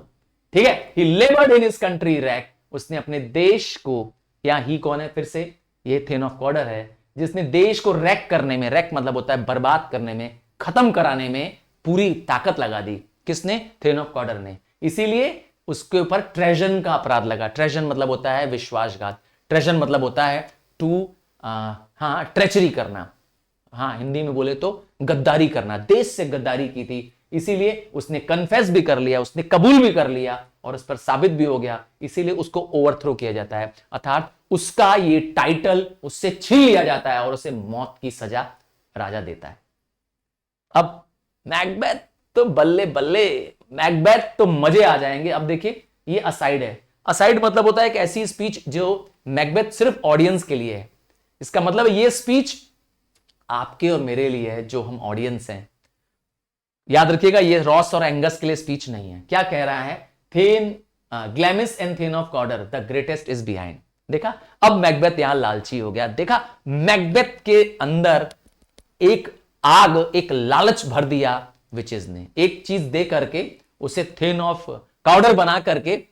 ठीक है। He laboured in his country wreck, उसने अपने देश को, या ही कौन है फिर से, ये थेन ऑफ काउडर है, जिसने देश को रैक करने में, रैक मतलब होता है बर्बाद करने में, खत्म कराने में पूरी ताकत लगा दी, किसने, थेन ऑफ काउडर ने। इसीलिए उसके ऊपर ट्रेजन का अपराध लगा, ट्रेजन मतलब होता है विश्वासघात, ट्रेजन मतलब होता है टू ट्रेचरी करना, हिंदी में बोले तो गद्दारी करना, देश से गद्दारी की थी, इसीलिए उसने कन्फेस भी कर लिया, उसने कबूल भी कर लिया और उस पर साबित भी हो गया, इसीलिए उसको ओवरथ्रो किया जाता है, अर्थात उसका ये टाइटल उससे छीन लिया जाता है और उसे मौत की सजा राजा देता है। अब मैकबेथ तो बल्ले बल्ले, मैकबेथ तो मजे आ जाएंगे। अब देखिए ये असाइड है, असाइड मतलब होता है एक ऐसी स्पीच जो मैकबेथ सिर्फ ऑडियंस के लिए है, इसका मतलब ये स्पीच आपके और मेरे लिए है जो हम ऑडियंस हैं। याद रखिएगा ये रॉस और एंगस के लिए स्पीच नहीं है। क्या कह रहा है, thane Glamis and thane of Cawdor the greatest is behind. देखा, अब मैकबेथ यहां लालची हो गया, देखा मैकबेथ के अंदर एक आग, एक लालच भर दिया विचेस ने, एक चीज दे करके उसे थेन ऑफ काउडर बना करके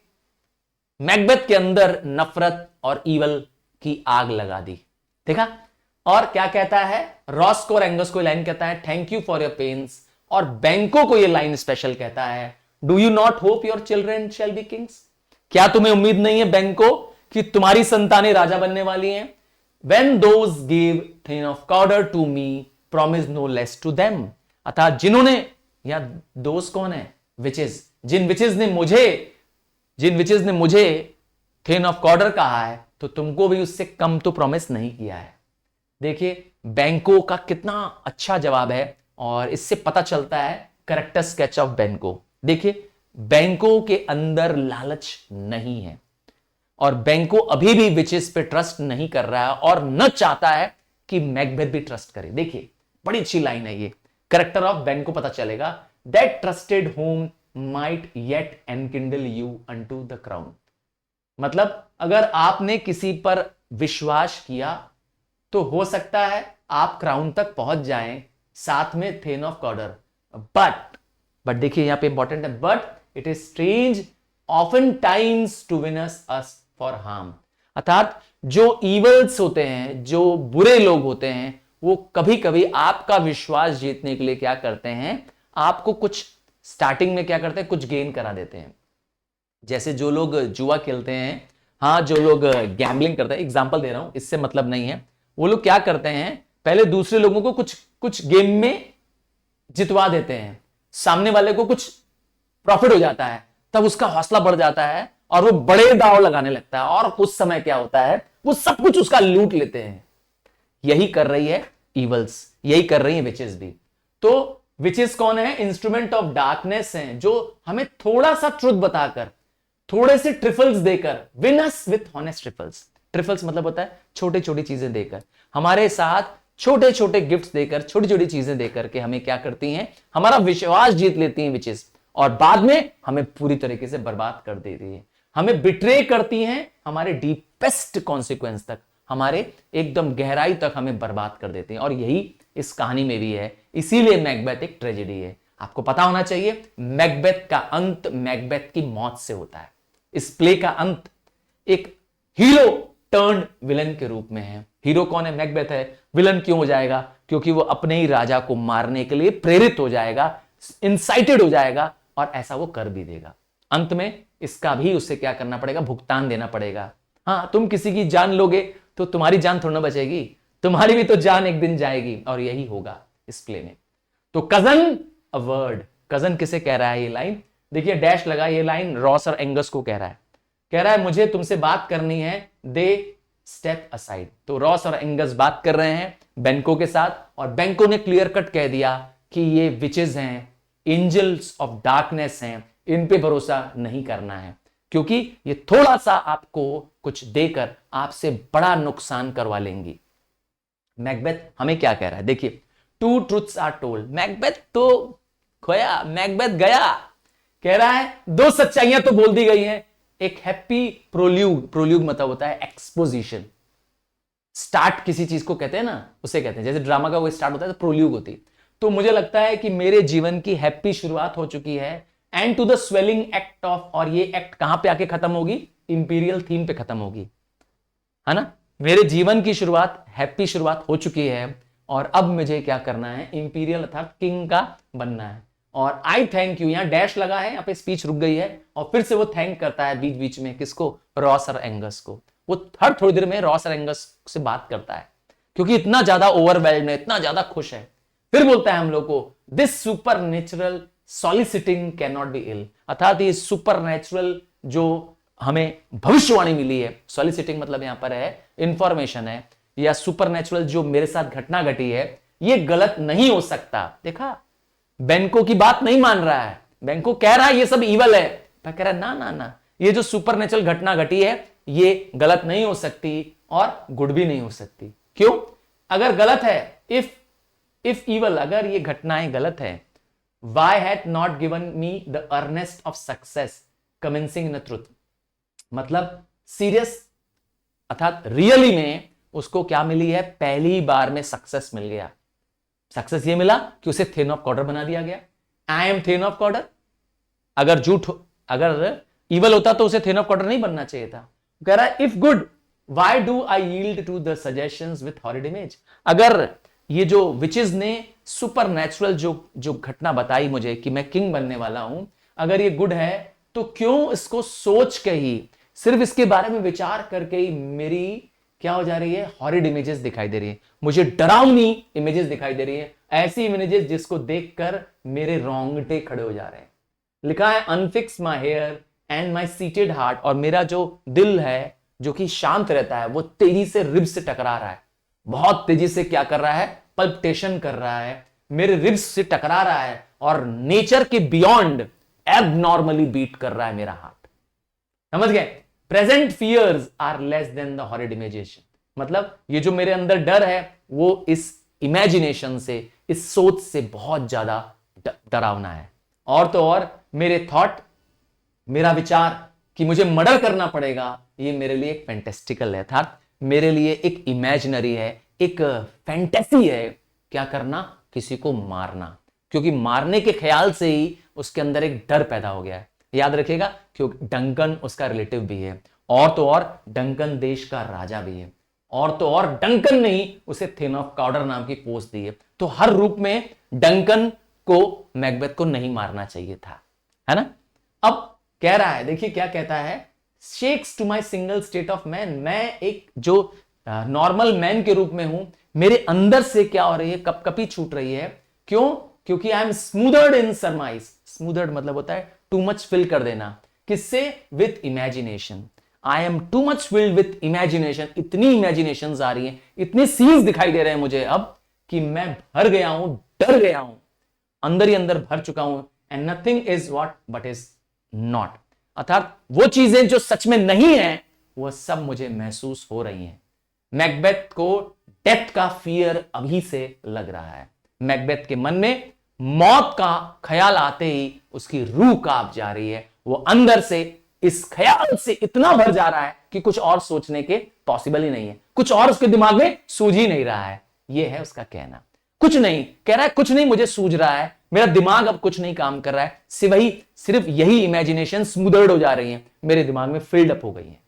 मैकबेथ के अंदर नफरत और ईवल की आग लगा दी। देखा, और क्या कहता है, रॉस को और एंगस को लाइन कहता है thank you for your pains, और बैंको को ये लाइन स्पेशल कहता है do you not hope your children shall be kings, क्या तुम्हें उम्मीद नहीं है बैंको कि तुम्हारी संतानें राजा बनने वाली हैं। When those gave thane of powder to me, promise no less to them, अर्थात जिन्होंने, या दोस्त कौन है, विचेस, जिन विचेस ने मुझे थेन ऑफ काउडर कहा है तो तुमको भी उससे कम तो प्रॉमिस नहीं किया है। देखिए बैंको का कितना अच्छा जवाब है, और इससे पता चलता है कैरेक्टर स्केच ऑफ बैंको। देखिए बैंको के अंदर लालच नहीं है, और बैंको अभी भी विचेस पे ट्रस्ट नहीं कर रहा है और न चाहता है कि मैकबेथ भी ट्रस्ट करे। देखिए बड़ी अच्छी लाइन है ये, कैरेक्टर ऑफ बैंको पता चलेगा, that trusted home might yet enkindle you unto the crown, मतलब अगर आपने किसी पर विश्वास किया तो हो सकता है आप क्राउन तक पहुंच जाएं साथ में थेन ऑफ काउडर, बट देखिए यहां पे इंपॉर्टेंट है, but it is strange often times to win us for harm, अर्थात जो इवल्स होते हैं, जो बुरे लोग होते हैं, वो कभी कभी आपका विश्वास जीतने के लिए क्या करते हैं, आपको कुछ स्टार्टिंग में क्या करते हैं, कुछ गेन करा देते हैं। जैसे जो लोग जुआ खेलते हैं, जो लोग गैम्बलिंग करते हैं, एग्जांपल दे रहा हूं, इससे मतलब नहीं है, वो लोग क्या करते हैं, पहले दूसरे लोगों को कुछ गेम में जितवा देते हैं, सामने वाले को कुछ प्रॉफिट हो जाता है, तब उसका हौसला बढ़ जाता है और वो बड़े दांव लगाने लगता है, और कुछ समय क्या होता है, वो सब कुछ उसका लूट लेते हैं। यही कर रही है इवल्स, यही कर रही है विचेस भी। तो विचेस कौन है, इंस्ट्रूमेंट ऑफ डार्कनेस हैं, जो हमें थोड़ा सा ट्रुथ बताकर, थोड़े से ट्रिफल्स देकर, win us with honest trifles, trifles मतलब होता है छोटी छोटी चीजें देकर, हमारे साथ छोटे छोटे गिफ्ट्स देकर, छोटी छोटी चीजें देकर के हमें क्या करती हैं, हमारा विश्वास जीत लेती हैं विचेस, और बाद में हमें पूरी तरीके से बर्बाद कर देती है, हमें बिट्रे करती हैं, हमारे डीपेस्ट कॉन्सिक्वेंस तक, हमारे एकदम गहराई तक हमें बर्बाद कर देती हैं। और यही इस कहानी में भी है, इसीलिए मैकबेथ एक ट्रेजेडी है। आपको पता होना चाहिए मैकबेथ का अंत मैकबेथ की मौत से होता है, इस प्ले का अंत एक हीरो टर्न विलन के रूप में है। हीरो कौन है? मैकबेथ है। विलन क्यों हो जाएगा? क्योंकि वो अपने ही राजा को मारने के लिए प्रेरित हो जाएगा, इंसाइटेड हो जाएगा, और ऐसा वो कर भी देगा। अंत में इसका भी उससे क्या करना पड़ेगा? भुगतान देना पड़ेगा। हाँ, तुम किसी की जान लोगे तो तुम्हारी जान थोड़ा ना बचेगी, तुम्हारी भी तो जान एक दिन जाएगी, और यही होगा इस प्ले में। तो कजन अ वर्ड, कजन किसे कह रहा है? ये लाइन देखिए, डैश लगा, ये लाइन रॉस और एंगस को कह रहा है। कह रहा है मुझे तुमसे बात करनी है, दे स्टेप असाइड। तो रॉस और एंगस बात कर रहे हैं बेंको के साथ, और बेंको ने क्लियर कट कह दिया कि ये विचेस हैं, एंजल्स ऑफ डार्कनेस हैं, इन पे भरोसा नहीं करना है, क्योंकि ये थोड़ा सा आपको कुछ देकर आपसे बड़ा नुकसान करवा लेंगी। मैकबेथ हमें क्या कह रहा है? देखिए, two truths are told. Macbeth तो खोया, मैकबेथ गया। कह रहा है दो सच्चाइयां तो बोल दी गई हैं। एक हैप्पी प्रोल्यूग, प्रोल्यूग मतलब होता है एक्सपोजिशन। स्टार्ट किसी चीज को कहते हैं ना, उसे कहते हैं, जैसे ड्रामा का वो स्टार्ट होता है तो प्रोल्यूग होती है। तो मुझे लगता है कि मेरे जीवन की हैप्पी शुरुआत हो चुकी है, and to the swelling act of, और ये एक्ट कहां पे आके खत्म होगी? इंपीरियल थीम पे खत्म होगी, है ना। मेरे जीवन की शुरुआत, हैप्पी शुरुआत हो चुकी है, और अब मुझे क्या करना है? इंपीरियल अर्थात किंग का बनना है। और आई थैंक यू, यहां डैश लगा है, यहां पे स्पीच रुक गई है, और फिर से वो थैंक करता है बीच बीच में। किसको? रॉस और एंगस को। वो हर थोड़ी देर में रॉस और एंगस से बात करता है, क्योंकि इतना ज्यादा ओवरवेल्ड है, इतना ज्यादा खुश है। फिर बोलता है हम लोग को, this supernatural soliciting can not be ill, अर्थात ये सुपर नेचुरल जो हमें भविष्यवाणी मिली है, सॉलिसिटिंग मतलब यहां पर है इंफॉर्मेशन है, या सुपर नेचुरल जो मेरे साथ घटना घटी है, ये गलत नहीं हो सकता। देखा, बेंको की बात नहीं मान रहा है। बेंको कह रहा है ये सब इवल है, पर कह रहा है ना ना ना, ये जो सुपर नेचुरल घटना घटी है ये गलत नहीं हो सकती, और गुड भी नहीं हो सकती। क्यों? अगर गलत है, इफ इवल, अगर ये घटनाएं गलत है, why had not given me the earnest of success commencing in the truth, मतलब सीरियस अर्थात रियली में उसको क्या मिली है? पहली बार में सक्सेस मिल गया। सक्सेस ये मिला कि उसे थेन ऑफ कॉर्डर बना दिया गया। I am thane of Cawdor. अगर झूठ, अगर इवल होता तो उसे थेन ऑफ कॉर्डर नहीं बनना चाहिए था। कह रहा है if good, why do I yield to the suggestions with horrid image. अगर ये जो विचेस ने सुपर नेचुरल जो घटना बताई मुझे कि मैं किंग बनने वाला हूं, अगर ये गुड है तो क्यों इसको सोच के ही, सिर्फ इसके बारे में विचार करके ही मेरी क्या हो जा रही है? हॉरिड इमेजेस दिखाई दे रही है, मुझे डरावनी इमेजेस दिखाई दे रही है, ऐसी इमेजेस जिसको देखकर मेरे रोंगटे खड़े हो जा रहे हैं। लिखा है unfix my hair and my seated heart, और मेरा जो दिल है जो कि शांत रहता है, वो तेजी से रिब्स से टकरा रहा है, बहुत तेजी से क्या कर रहा है? पल्पिटेशन कर रहा है, मेरे रिब्स से टकरा रहा है, और नेचर के बियॉन्ड एबनॉर्मली बीट कर रहा है मेरा हार्ट। समझ गए? Present fears are less than the horrid imagination, मतलब ये जो मेरे अंदर डर है वो इस इमेजिनेशन से, इस सोच से बहुत ज्यादा डरावना है। और तो और मेरे थॉट, मेरा विचार कि मुझे मर्डर करना पड़ेगा, ये मेरे लिए एक फैंटेस्टिकल है, अर्थात मेरे लिए एक इमेजिनरी है, एक फैंटेसी है। क्या करना? किसी को मारना, क्योंकि मारने के ख्याल से ही उसके अंदर एक डर पैदा हो गया है। याद रखिएगा, क्योंकि डंकन उसका रिलेटिव भी है, और तो और डंकन देश का राजा भी है, और तो और डंकन ने ही उसे थेन ऑफ कॉर्डर नाम की पोस्ट दी है। तो हर रूप में डंकन को, मैकबेथ को नहीं मारना चाहिए था, है ना। अब कह रहा है, देखिए क्या कहता है, shakes to my single state of man, मैं एक जो नॉर्मल मैन के रूप में हूं, मेरे अंदर से क्या हो रही है? कपकपी छूट रही है। क्यों? क्योंकि आई एम स्मूदर्ड इन सरमाइज। स्मूदर्ड मतलब होता है टू मच फिल कर देना। किससे? With imagination. I am too much filled with imagination, इतनी इमेजिनेशंस आ रही हैं, इतने सीन्स दिखाई दे रहे हैं मुझे अब कि मैं भर गया हूं, डर गया हूं, अंदर ही अंदर भर चुका हूं। And nothing is what but is not, अर्थात वो चीजें जो सच में नहीं है वो सब मुझे महसूस हो रही हैं। मैकबेथ को डेथ का फियर अभी से लग रहा है। मैकबेथ के मन में मौत का ख्याल आते ही उसकी रूह कांप जा रही है, वो अंदर से इस ख्याल से इतना भर जा रहा है कि कुछ और सोचने के पॉसिबल ही नहीं है, कुछ और उसके दिमाग में सूझ ही नहीं रहा है। यह है उसका कहना। कुछ नहीं कह रहा है, कुछ नहीं मुझे सूझ रहा है, मेरा दिमाग अब कुछ नहीं काम कर रहा है, सिर्फ यही इमेजिनेशन स्मूदर्ड हो जा रही है, मेरे दिमाग में फिल्ड अप हो गई है।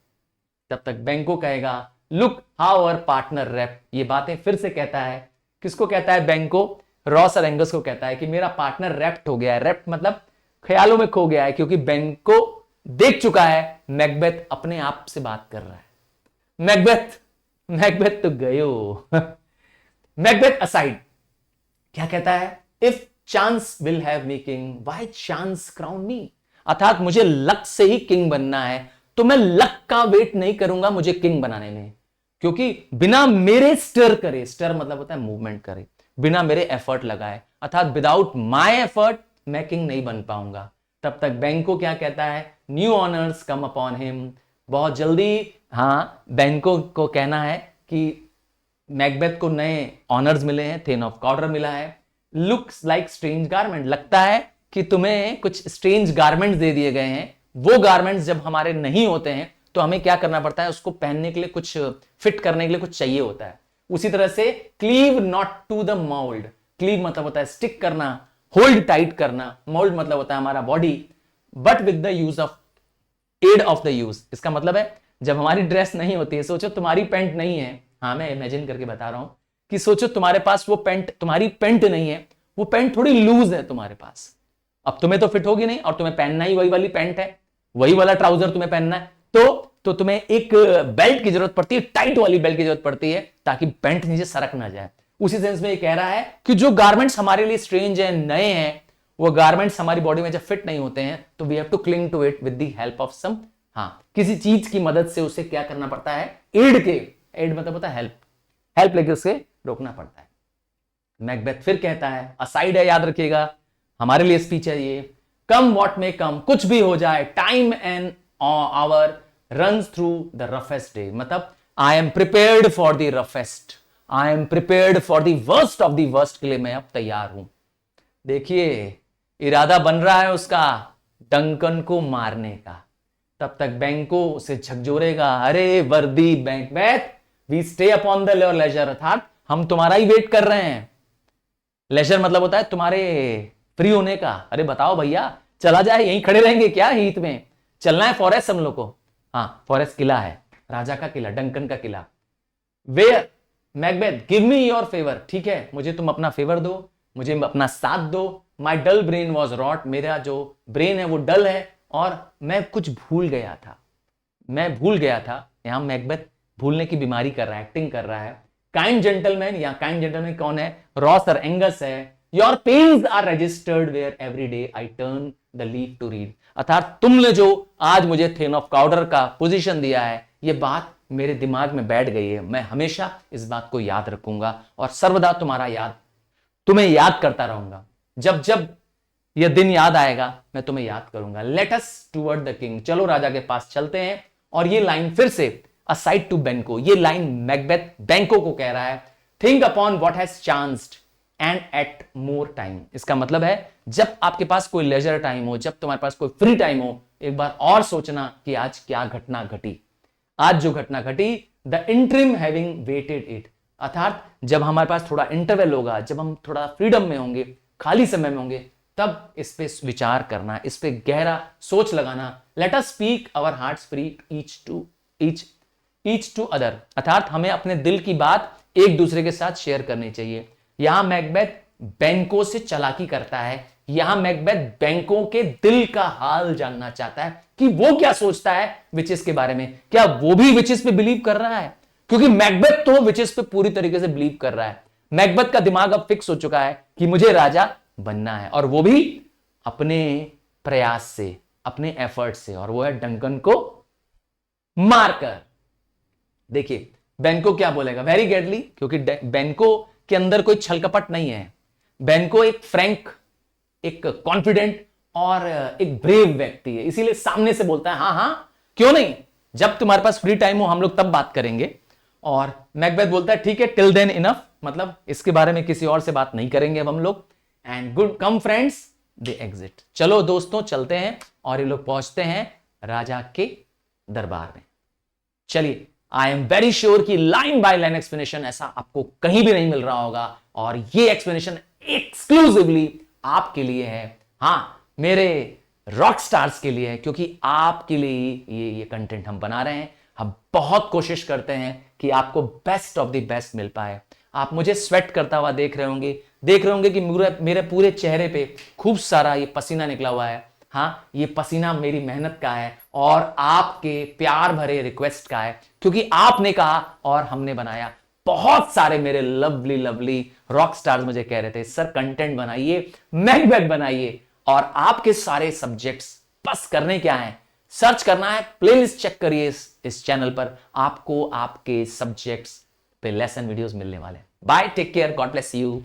तब तक बैंको कहेगा look how our partner rapt. ये बातें फिर से कहता है, किसको कहता है? बैंको रॉस और एंगस को कहता है कि मेरा पार्टनर रैप्ट हो गया है। रैप्ट मतलब ख्यालों में खो गया है, क्योंकि बैंको देख चुका है मैकबेथ अपने आप से बात कर रहा है। मैकबेथ तो गयो। मैकबेथ असाइड क्या कहता है? If chance will have me king why chance crown me. अर्थात मुझे लक से ही किंग बनना है, तो मैं लक का वेट नहीं करूंगा मुझे किंग बनाने में, क्योंकि बिना मेरे स्टर करे, स्टर मतलब होता है मूवमेंट करे, बिना मेरे एफर्ट लगाए, अर्थात विदाउट माय एफर्ट मैं किंग नहीं बन पाऊंगा। तब तक बैंको क्या कहता है? New honours come upon him. बहुत जल्दी बैंको को कहना है कि मैकबेथ को नए ऑनर्स मिले हैं, थेन ऑफ कॉर्डर मिला है। लुक्स लाइक स्ट्रेंज गारमेंट, लगता है कि तुम्हें कुछ स्ट्रेंज गारमेंट्स दे दिए गए हैं। वो गारमेंट्स जब हमारे नहीं होते हैं तो हमें क्या करना पड़ता है? उसको पहनने के लिए, कुछ फिट करने के लिए कुछ चाहिए होता है। उसी तरह से cleave not to the mould. Cleave मतलब होता है स्टिक करना, होल्ड टाइट करना। मोल्ड मतलब होता है हमारा body, but with the use of aid of the use. इसका मतलब है जब हमारी ड्रेस नहीं होती है, सोचो तुम्हारी पैंट नहीं है, मैं इमेजिन करके बता रहा हूं कि सोचो तुम्हारे पास वो पैंट, तुम्हारी पैंट नहीं है, वो पैंट थोड़ी लूज है तुम्हारे पास, अब तुम्हें तो फिट होगी नहीं, और तुम्हें पहनना ही वही वाली पैंट है, वही वाला ट्राउजर तुम्हें पहनना है, तो तुम्हें एक बेल्ट की जरूरत पड़ती है, टाइट वाली बेल्ट की जरूरत पड़ती है, ताकि पैंट नीचे सरक ना जाए। उसी सेंस में ये कह रहा है कि जो गारमेंट्स हमारे लिए स्ट्रेंज है, नए हैं, वो गारमेंट्स हमारी बॉडी में जब फिट नहीं होते हैं तो we have to cling to it with the help of some, किसी चीज की मदद से उसे क्या करना पड़ता है? एड मतलब होता है हेल्प लेके उसे रोकना पड़ता है। मैकबेथ फिर कहता है, असाइड है, याद रखिएगा, हमारे लिए स्पीच है ये, कम व्हाट मे कम, कुछ भी हो जाए, time and hour runs through the roughest day. मतलब I am prepared for the roughest, I am prepared for the worst of the worst के लिए मैं अब तैयार हूं। देखिए इरादा बन रहा है उसका डंकन को मारने का। तब तक बैंको उसे झकझोरेगा, अरे worthy Macbeth, we stay upon the leisure, अर्थात हम तुम्हारा ही वेट कर रहे हैं। लेजर मतलब होता है तुम्हारे फ्री होने का। अरे बताओ भैया, चला जाए, यहीं खड़े रहेंगे क्या हीत में? चलना है फॉरेस्ट हम लोग को। फॉरेस्ट किला है, राजा का किला, डंकन का किला। Where Macbeth, give me your favour, ठीक है मुझे तुम अपना फेवर दो, मुझे अपना साथ दो। माई डल ब्रेन वॉज रॉट, मेरा जो ब्रेन है वो डल है और मैं कुछ भूल गया था, यहां मैकबेथ भूलने की बीमारी कर रहा है, एक्टिंग कर रहा है। काइंड जेंटलमैन, या काइंड जेंटलमैन कौन है? रॉस और एंगस है। Your pains are registered where every day I turn the leaf to read, अर्थात तुमने जो आज मुझे थेन ऑफ कॉर्डर का पोजीशन दिया है, ये बात मेरे दिमाग में बैठ गई है, मैं हमेशा इस बात को याद रखूंगा और सर्वदा तुम्हें याद करता रहूंगा। जब जब यह दिन याद आएगा मैं तुम्हें याद करूंगा। Let us toward the king, चलो राजा के पास चलते हैं। और ये लाइन फिर से असाइड टू बैंको, ये लाइन मैकबेथ बैंको को कह रहा है, think upon what has chanced and at more time. इसका मतलब है जब आपके पास कोई लेजर टाइम हो, जब तुम्हारे पास कोई फ्री टाइम हो, एक बार और सोचना कि आज क्या घटना घटी। आज जो घटना घटी, the interim having weighed it, अर्थात जब हमारे पास थोड़ा इंटरवल होगा, जब हम थोड़ा फ्रीडम में होंगे, खाली समय में होंगे, तब इस पे विचार करना, इस पे गहरा सोच लगाना। Let us speak our hearts free each to other, अर्थात हमें अपने दिल की बात एक दूसरे के साथ शेयर करनी चाहिए। यहां मैकबेथ बैंको से चालाकी करता है, यहां मैकबेथ बैंको के दिल का हाल जानना चाहता है कि वो क्या सोचता है विचेस के बारे में। क्या वो भी विचेस पे बिलीव कर रहा है? क्योंकि मैकबेथ तो विचेस पे पूरी तरीके से बिलीव कर रहा है। मैकबेथ का दिमाग अब फिक्स हो चुका है कि मुझे राजा बनना है, और वो भी अपने प्रयास से, अपने एफर्ट से, और वो है डंकन को मारकर। देखिए बैंको क्या बोलेगा, वेरी गेडली, क्योंकि बैंको के अंदर कोई छलकपट नहीं है। बैंको एक फ्रैंक, एक कॉन्फिडेंट और एक ब्रेव व्यक्ति है, इसीलिए सामने से बोलता है हां क्यों नहीं, जब तुम्हारे पास फ्री टाइम हो हम लोग तब बात करेंगे। और मैकबेथ बोलता है ठीक है, टिल देन इनफ, मतलब इसके बारे में किसी और से बात नहीं करेंगे अब हम लोग। And good come friends, they exit, चलो दोस्तों चलते हैं। और ये लोग पहुंचते हैं राजा के दरबार में। चलिए, आई एम वेरी श्योर कि लाइन बाय लाइन एक्सप्लेनेशन ऐसा आपको कहीं भी नहीं मिल रहा होगा, और ये एक्सप्लेनेशन एक्सक्लूसिवली आपके लिए है, मेरे रॉक स्टार्स के लिए है, क्योंकि आपके लिए ये कंटेंट हम बना रहे हैं। हम बहुत कोशिश करते हैं कि आपको बेस्ट ऑफ द बेस्ट मिल पाए। आप मुझे स्वेट करता हुआ देख रहे होंगे कि मेरे पूरे चेहरे पे खूब सारा ये पसीना निकला हुआ है। हाँ, ये पसीना मेरी मेहनत का है और आपके प्यार भरे रिक्वेस्ट का है, क्योंकि आपने कहा और हमने बनाया। बहुत सारे मेरे लवली लवली रॉक स्टार्स मुझे कह रहे थे सर कंटेंट बनाइए, मैकबेथ बनाइए, और आपके सारे सब्जेक्ट्स बस करने क्या है, सर्च करना है, प्लेलिस्ट चेक करिए इस चैनल पर, आपको आपके सब्जेक्ट्स पे लेसन वीडियोस मिलने वाले हैं। Bye, take care, God bless you.